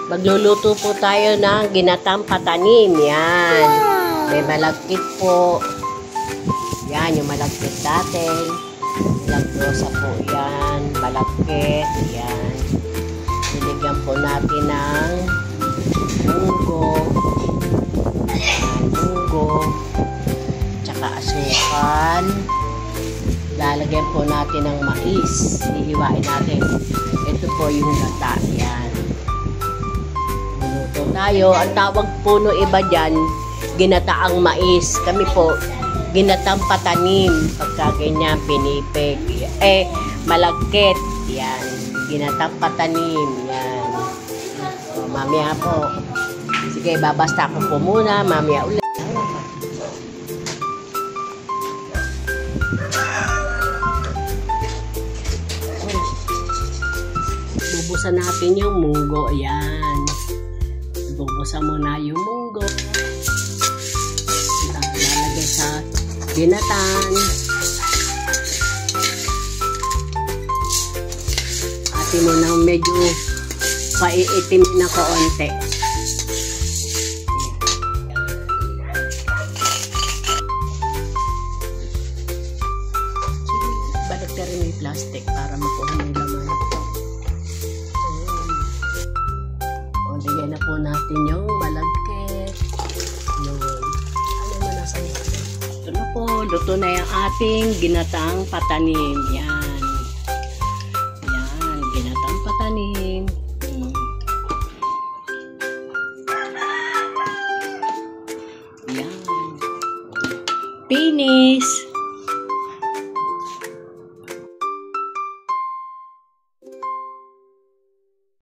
Magluluto po tayo ng ginatang patanim. Yan. May malagkit po. Yan, yung malagkit natin. Lagrosa po yan. Malagkit. Yan. Binigyan po natin ng munggo. Yan, munggo. Tsaka asukal. Lalagyan po natin ng mais. Hihiwain natin. Ito po yung gata. Yan. Luto tayo. Ang tawag po no iba dyan, ginataang mais. Kami po, ginatang patanim. Pagka ganyan, pinipig. Malagkit. Yan. Ginatang patanim. Yan. O, mamaya po. Sige, babasta ko po muna. Mamaya ulit. Bubusan natin yung munggo. Ayan. Bubusan muna yung munggo. Lalagay sa ginatan. Atin mo na medyo paiitim na kaunti. Balik na rin yung plastic para makuha ng laman. Lagyan na po natin yung malagkit. Yung, ano naman nasa ito? Ito na po, luto na yung ating ginataang patanim. Yan. Yan, ginataang patanim. Yan. Finish!